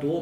2,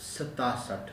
67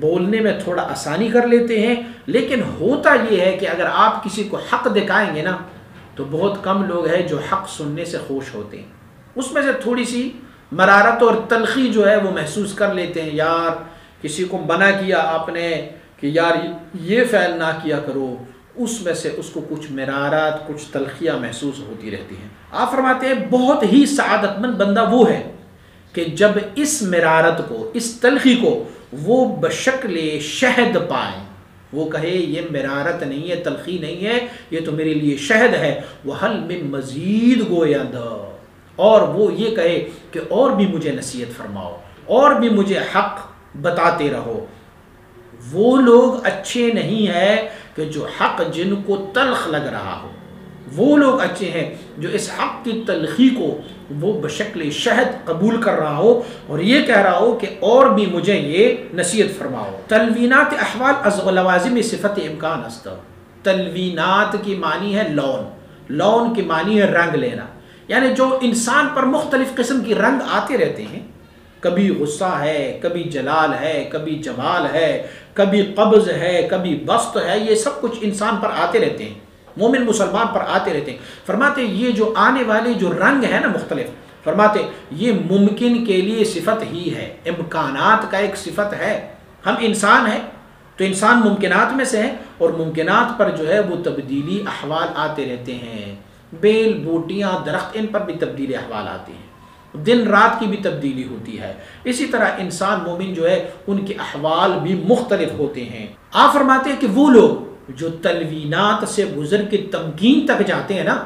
بولنے میں تھوڑا آسانی کر لیتے ہیں، لیکن ہوتا یہ ہے کہ اگر آپ کسی کو حق دکھائیں گے نا تو بہت کم لوگ ہیں جو حق سننے سے خوش ہوتے ہیں، اس میں سے تھوڑی سی مرارت اور تلخی جو ہے وہ محسوس کر لیتے ہیں، یار کسی کو منع کیا آپ نے کہ یار یہ فعل نہ کیا کرو، اس میں سے اس کو کچھ مرارت کچھ تلخیاں محسوس ہوتی رہتی ہیں۔ آپ فرماتے ہیں بہت ہی سعادت مند بندہ وہ ہے کہ جب اس مرارت کو، اس تلخی کو وہ بشکل شہد پائیں، وہ کہے یہ مرارت نہیں ہے، تلخی نہیں ہے، یہ تو میرے لیے شہد ہے، وَهَلْ مِن مزید گوید، اور وہ یہ کہے کہ اور بھی مجھے نصیحت فرماؤ، اور بھی مجھے حق بتاتے رہو۔ وہ لوگ اچھے نہیں ہیں کہ جو حق جن کو تلخ لگ رہا ہو، وہ لوگ اچھے ہیں جو اس حق کی تلخی کو وہ بشکل شہد قبول کر رہا ہو اور یہ کہہ رہا ہو کہ اور بھی مجھے یہ نصیحت فرماؤ۔ تلوینات احوال از لوازم صفت امکان است۔ تلوینات کی معنی ہے لون، لون کی معنی ہے رنگ لینا، یعنی جو انسان پر مختلف قسم کی رنگ آتے رہتے ہیں، کبھی غصہ ہے، کبھی جلال ہے، کبھی جمال ہے، کبھی قبض ہے، کبھی بسط ہے، یہ سب کچھ انسان پر آتے رہتے ہیں، مومن مسلمان پر آتے رہتے ہیں۔ فرماتے یہ جو آنے والے جو رنگ ہے نا مختلف، فرماتے یہ ممکن کے لیے صفت ہی ہے، امکانات کا ایک صفت ہے۔ ہم انسان ہیں تو انسان ممکنات میں سے ہیں، اور ممکنات پر جو ہے وہ تبدیلی احوال آتے رہتے ہیں، بیل بوٹیاں درخت ان پر بھی تبدیلی احوال آتے ہیں، دن رات کی بھی تبدیلی ہوتی ہے۔ اسی طرح انسان مومن جو ہے ان کے احوال بھی مختلف ہوتے ہیں۔ آپ فرماتے ہیں کہ وہ لوگ جو تلوینات سے گزر کے تمکین تک جاتے ہیں نا،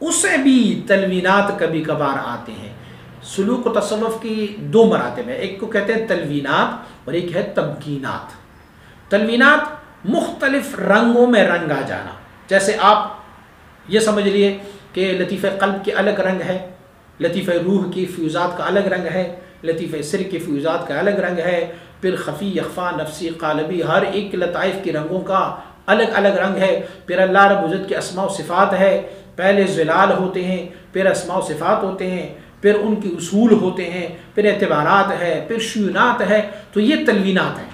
اسے بھی تلوینات کبھی کبھار آتے ہیں۔ سلوک و تصوف کی دو مراتب ہیں، ایک کو کہتے ہیں تلوینات اور ایک ہے تمکینات۔ تلوینات مختلف رنگوں میں رنگا جانا، جیسے آپ یہ سمجھ لیے کہ لطیفہ قلب کے الگ رنگ ہے، لطیفہ روح کی فیوزات کا الگ رنگ ہے، لطیفہ سر کی فیوزات کا الگ رنگ ہے، پھر خفی، یخفا، نفسی، قالبی، ہر ایک لطائف کے رنگوں کا الگ الگ رنگ ہے۔ پھر اللہ رب العزت کے اسماء و صفات ہے، پہلے ظلال ہوتے ہیں، پھر اسماء و صفات ہوتے ہیں، پھر ان کے اصول ہوتے ہیں، پھر اعتبارات ہے، پھر شیونات ہے۔ تو یہ تلوینات ہیں۔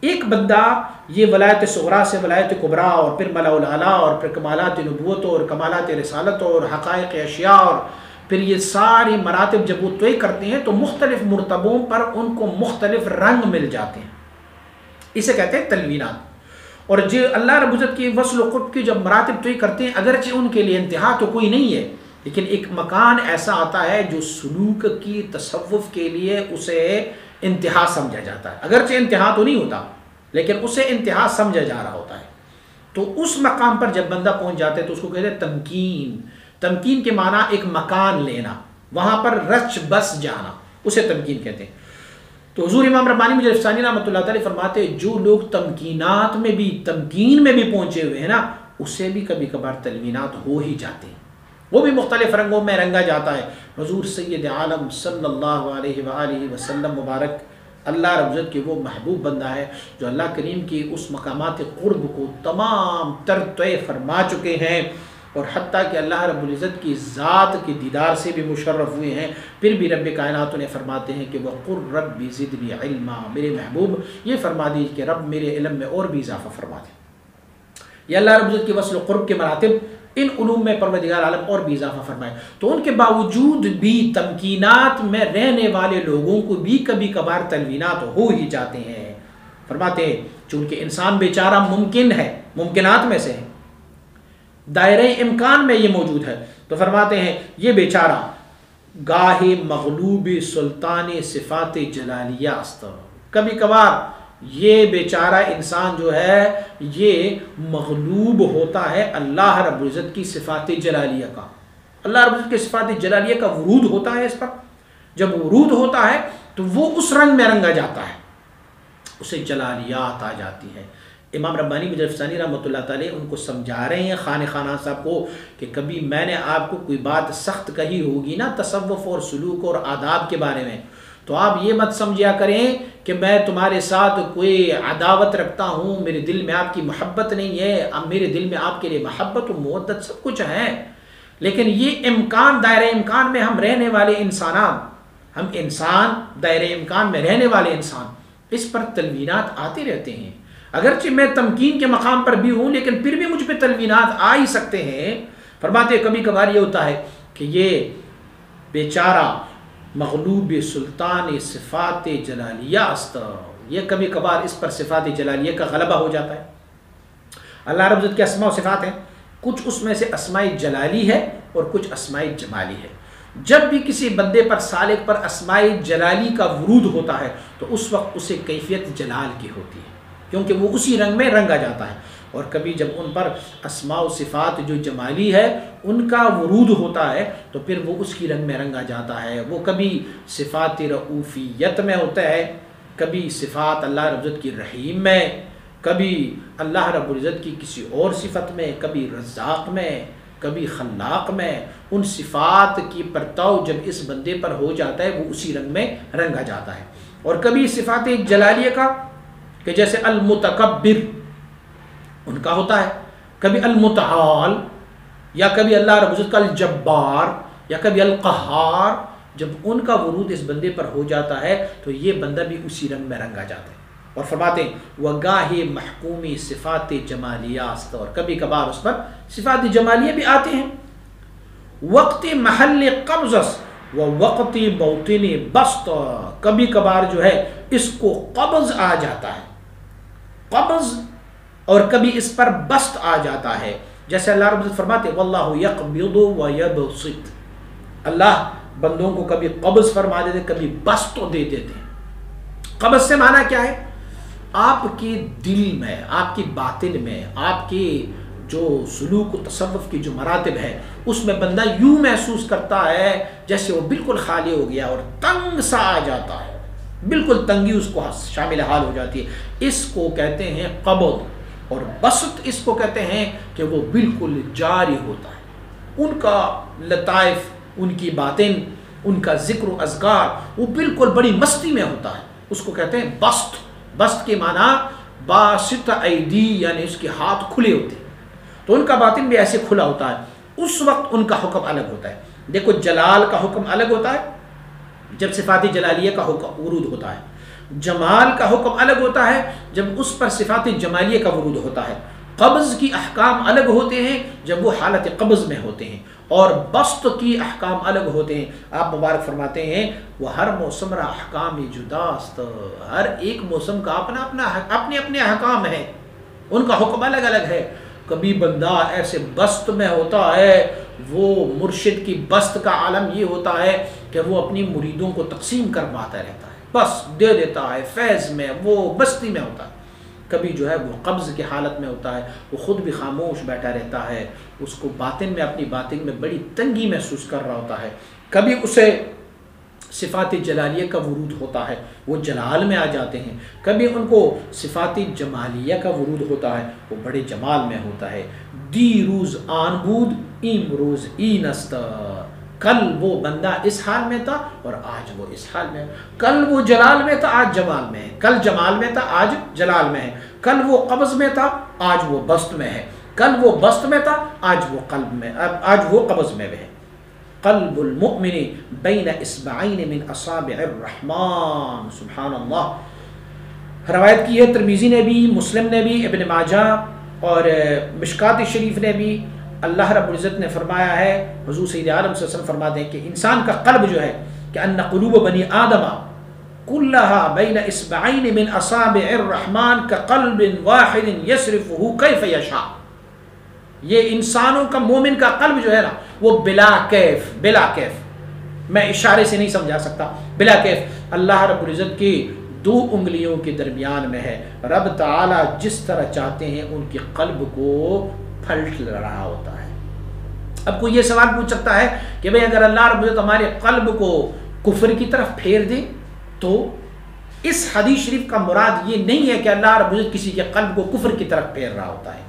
ایک بندہ یہ ولایت صغریٰ سے ولایت کبریٰ اور پھر ملاء الاعلیٰ اور پھر کمالات نبوت اور کمالات رسالت اور حقائق اشیاء اور پھر یہ ساری مراتب جب وہ طے کرتے ہیں تو مختلف مرتبوں پر ان کو مختلف رنگ مل جاتے ہیں، اسے کہتے ہیں تلوینات۔ اور جو اللہ رب العزت کی وصل و قرب کی جب مراتب طے کرتے ہیں، اگرچہ ان کے لیے انتہا تو کوئی نہیں ہے، لیکن ایک مکان ایسا آتا ہے جو سلوک کی تصوف کے لیے اسے انتہا سمجھا جاتا ہے، اگرچہ انتہا تو نہیں ہوتا لیکن اسے انتہا سمجھا جا رہا ہوتا ہے۔ تو اس مقام پر جب بندہ پہنچ جاتا ہے تو اس کو کہتے ہیں تمکین۔ تمکین کے معنی ایک مکان لینا، وہاں پر رچ بس جانا، اسے تمکین کہتے ہیں۔ تو حضور امام ربانی مجدد ثانی رحمۃ اللہ تعالی فرماتے ہیں جو لوگ تمکینات میں بھی، تمکین میں بھی پہنچے ہوئے ہیں نا، اسے بھی کبھی کبھار تلوینات ہو ہی جاتے ہیں، وہ بھی مختلف رنگوں میں رنگا جاتا ہے۔ حضور سید عالم صلی اللہ علیہ وآلہ وسلم مبارک اللہ رب العزت کے وہ محبوب بندہ ہے جو اللہ کریم کی اس مقامات قرب کو تمام تر طے فرما چکے ہیں، اور حتیٰ کہ اللہ رب العزت کی ذات کے دیدار سے بھی مشرف ہوئے ہیں۔ پھر بھی رب کائنات انہیں فرماتے ہیں کہ وَقُلْ رَبِّ زِدْنِی عِلْمًا، میرے محبوب یہ فرما دیجیے کہ رب میرے علم میں اور بھی اضافہ فرما دے۔ یہ اللہ رب العزت کی وصل و قرب کے مراتب، ان علوم میں پروردگار عالم اور بھی اضافہ فرمائے۔ تو ان کے باوجود بھی تمکینات میں رہنے والے لوگوں کو بھی کبھی کبھار تلوینات ہو ہی جاتے ہیں۔ فرماتے ہیں چونکہ انسان بیچارہ ممکن ہے، ممکنات میں سے ہے، دائرہ امکان میں یہ موجود ہے، تو فرماتے ہیں یہ بیچارہ گاہے مغلوب سلطان صفات جلالیہ است۔ کبھی کبھار یہ بیچارہ انسان جو ہے یہ مغلوب ہوتا ہے اللہ رب العزت کی صفات جلالیہ کا، اللہ رب العزت کی صفات جلالیہ کا ورود ہوتا ہے اس پر۔ جب ورود ہوتا ہے تو وہ اس رنگ میں رنگا جاتا ہے، اسے جلالیات آ جاتی ہے۔ امام ربانی مجدد ثانی رحمۃ اللہ تعالی ان کو سمجھا رہے ہیں خانِ خانہ صاحب کو کہ کبھی میں نے آپ کو کوئی بات سخت کہی ہوگی نا تصوف اور سلوک اور آداب کے بارے میں، تو آپ یہ مت سمجھا کریں کہ میں تمہارے ساتھ کوئی عداوت رکھتا ہوں، میرے دل میں آپ کی محبت نہیں ہے، اب میرے دل میں آپ کے لیے محبت و مودت سب کچھ ہے، لیکن یہ امکان، دائرہ امکان میں ہم رہنے والے انسانان، ہم انسان دائرہ امکان میں رہنے والے انسان، اس پر تلوینات آتے رہتے ہیں، اگرچہ میں تمکین کے مقام پر بھی ہوں لیکن پھر بھی مجھ پہ تلوینات آ ہی سکتے ہیں۔ فرماتے کبھی کبھار یہ ہوتا ہے کہ یہ بیچارہ مغلوب سلطان صفات جلالیہ است، یہ کبھی کبھار اس پر صفات جلالیہ کا غلبہ ہو جاتا ہے۔ اللہ رب العزت کے اسماء و صفات ہیں، کچھ اس میں سے اسماء جلالی ہے اور کچھ اسماء جمالی ہے۔ جب بھی کسی بندے پر سالک پر اسماء جلالی کا ورود ہوتا ہے تو اس وقت اسے کیفیت جلال کی ہوتی ہے، کیونکہ وہ اسی رنگ میں رنگا جاتا ہے۔ اور کبھی جب ان پر اسماء و صفات جو جمالی ہے ان کا ورود ہوتا ہے تو پھر وہ اس کی رنگ میں رنگا جاتا ہے۔ وہ کبھی صفات رؤوفیت میں ہوتا ہے، کبھی صفات اللہ رب العزت کی رحیم میں، کبھی اللہ رب العزت کی کسی اور صفت میں، کبھی رزاق میں، کبھی خلاق میں۔ ان صفات کی پرتاؤ جب اس بندے پر ہو جاتا ہے وہ اسی رنگ میں رنگا جاتا ہے۔ اور کبھی صفات جلالیہ کا کہ جیسے المتکبر ان کا ہوتا ہے، کبھی المتعال، یا کبھی اللہ رب العزت کا الجبار، یا کبھی القہار۔ جب ان کا ورود اس بندے پر ہو جاتا ہے تو یہ بندہ بھی اسی رنگ میں رنگا جاتا ہے۔ اور فرماتے ہیں وَگَاهِ محکومی صفات جمالیہ است، اور کبھی کبھار اس پر صفات جمالیہ بھی آتے ہیں۔ وقت محل قبض و وقت موطن بسط، کبھی کبھار جو ہے اس کو قبض آ جاتا ہے، قبض، اور کبھی اس پر بسط آ جاتا ہے۔ جیسے اللہ رب العزت فرماتے وَاللَّهُ يَقْبِضُ وَيَبْسِطُ، اللہ بندوں کو کبھی قبض فرما دیتے کبھی بسط دے دیتے ہیں۔ قبض سے معنی کیا ہے؟ آپ کے دل میں، آپ کی باطن میں، آپ کے جو سلوک و تصوف کی جو مراتب ہے اس میں بندہ یوں محسوس کرتا ہے جیسے وہ بالکل خالی ہو گیا اور تنگ سا آ جاتا ہے، بالکل تنگی اس کو شامل حال ہو جاتی ہے۔ اس کو کہتے ہیں قبض، اور بسط اس کو کہتے ہیں کہ وہ بالکل جاری ہوتا ہے، ان کا لطائف، ان کی باطن، ان کا ذکر و اذکار وہ بالکل بڑی مستی میں ہوتا ہے، اس کو کہتے ہیں بسط۔ بسط کے معنی باسط ایدی، یعنی اس کے ہاتھ کھلے ہوتے ہیں، تو ان کا باطن بھی ایسے کھلا ہوتا ہے۔ اس وقت ان کا حکم الگ ہوتا ہے۔ دیکھو جلال کا حکم الگ ہوتا ہے جب صفات جلالیہ کا حکم ورود ہوتا ہے، جمال کا حکم الگ ہوتا ہے جب اس پر صفات جمالیہ کا ورود ہوتا ہے، قبض کی احکام الگ ہوتے ہیں جب وہ حالت قبض میں ہوتے ہیں، اور بسط کی احکام الگ ہوتے ہیں۔ آپ مبارک فرماتے ہیں وہ ہر موسم را احکام جداست، ہر ایک موسم کا اپنے اپنے احکام ہیں، ان کا حکم الگ الگ ہے۔ کبھی بندہ ایسے بسط میں ہوتا ہے، وہ مرشد کی بسط کا عالم یہ ہوتا ہے کہ وہ اپنی مریدوں کو تقسیم کرواتا رہتا ہے، بس دے دیتا ہے، فیض میں وہ مستی میں ہوتا ہے۔ کبھی جو ہے وہ قبض کی حالت میں ہوتا ہے، وہ خود بھی خاموش بیٹھا رہتا ہے، اس کو باطن میں، اپنی باطن میں بڑی تنگی محسوس کر رہا ہوتا ہے۔ کبھی اسے صفات جلالیہ کا ورود ہوتا ہے، وہ جلال میں آ جاتے ہیں، کبھی ان کو صفات جمالیہ کا ورود ہوتا ہے، وہ بڑے جمال میں ہوتا ہے۔ دی روز آن بود امروز این است، کل وہ بندہ اس حال میں تھا اور آج وہ اس حال میں ہے، کل وہ جلال میں تھا آج جمال میں ہے، کل جمال میں تھا آج جلال میں ہے، کل وہ قبض میں تھا آج وہ بسط میں ہے، کل وہ بسط میں تھا آج وہ قلب میں، آج وہ قبض میں ہے۔ قلب المؤمن بین اصبعین من اصابع الرحمن، سبحان اللہ۔ روایت کی ہے ترمذی نے بھی، مسلم نے بھی، ابن ماجہ اور مشکات شریف نے بھی۔ اللہ رب العزت نے فرمایا ہے، حضور سید عالم صلی اللہ علیہ وسلم فرماتے ہیں کہ انسان کا قلب جو ہے کہ ان قلوب بنی آدم کلها بین اصبعین من اصابع الرحمن کقلب واحد یصرفه کیف یشاء، یہ انسانوں کا، مومن کا قلب جو ہے نا وہ بلا کیف، میں اشارے سے نہیں سمجھا سکتا، بلا کیف اللہ رب العزت کی 2 انگلیوں کے درمیان میں ہے۔ رب تعالی جس طرح چاہتے ہیں ان کے قلب کو پھلٹ رہا ہوتا ہے۔ اب کوئی یہ سوال پوچھ سکتا ہے کہ بھئی اگر اللہ رب العزت ہمارے قلب کو کفر کی طرف پھیر دے تو اس حدیث شریف کا مراد یہ نہیں ہے کہ اللہ رب العزت کسی کے قلب کو کفر کی طرف پھیر رہا ہوتا ہے۔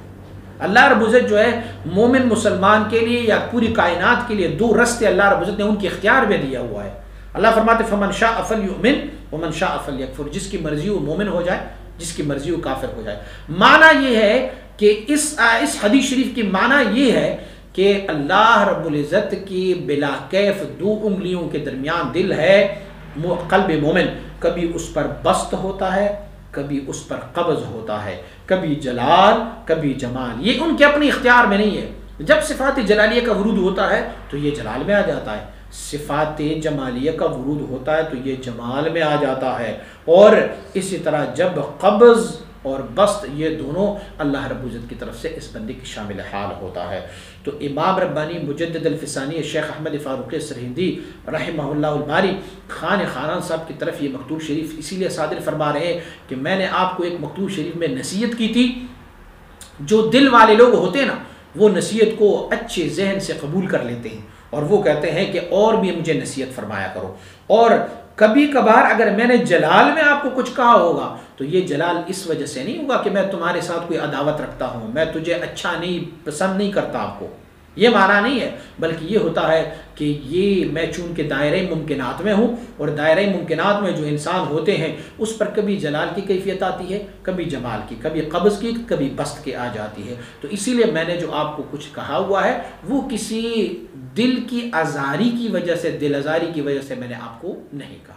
اللہ رب العزت جو ہے مومن مسلمان کے لیے یا پوری کائنات کے لیے 2 رستے اللہ رب العزت نے ان کے اختیار میں دیا ہوا ہے۔ اللہ فرماتے فمن شاء فلیؤمن ومن شاء فلیکفر، جس کی مرضی وہ مومن ہو جائے، جس کی مرضی وہ کافر ہو جائے۔ معنی یہ ہے کہ اس حدیث شریف کی معنی یہ ہے کہ اللہ رب العزت کی بلا کیف 2 انگلیوں کے درمیان دل ہے قلب مومن، کبھی اس پر بسط ہوتا ہے، کبھی اس پر قبض ہوتا ہے، کبھی جلال کبھی جمال، یہ ان کے اپنے اختیار میں نہیں ہے۔ جب صفات جلالیہ کا ورود ہوتا ہے تو یہ جلال میں آ جاتا ہے، صفات جمالیہ کا ورود ہوتا ہے تو یہ جمال میں آ جاتا ہے، اور اسی طرح جب قبض اور بسط یہ دونوں اللہ رب العزت کی طرف سے اس بندے کی شامل حال ہوتا ہے۔ تو امام ربانی مجدد الفسانی شیخ احمد فاروق سرہندی رحمہ اللہ الباری خان خانان صاحب کی طرف یہ مکتوب شریف اسی لیے صادر فرما رہے ہیں کہ میں نے آپ کو ایک مکتوب شریف میں نصیحت کی تھی، جو دل والے لوگ ہوتے ہیں نا وہ نصیحت کو اچھے ذہن سے قبول کر لیتے ہیں اور وہ کہتے ہیں کہ اور بھی مجھے نصیحت فرمایا کرو، اور کبھی کبھار اگر میں نے جلال میں آپ کو کچھ کہا ہوگا تو یہ جلال اس وجہ سے نہیں ہوگا کہ میں تمہارے ساتھ کوئی عداوت رکھتا ہوں، میں تجھے اچھا نہیں پسند نہیں کرتا، آپ کو یہ معنی نہیں ہے، بلکہ یہ ہوتا ہے کہ یہ میں چونکہ دائرہ ممکنات میں ہوں، اور دائرہ ممکنات میں جو انسان ہوتے ہیں اس پر کبھی جلال کی کیفیت آتی ہے، کبھی جمال کی، کبھی قبض کی، کبھی بسط کی آ جاتی ہے۔ تو اسی لیے میں نے جو آپ کو کچھ کہا ہوا ہے وہ کسی دل کی آزاری کی وجہ سے، دل آزاری کی وجہ سے میں نے آپ کو نہیں کہا۔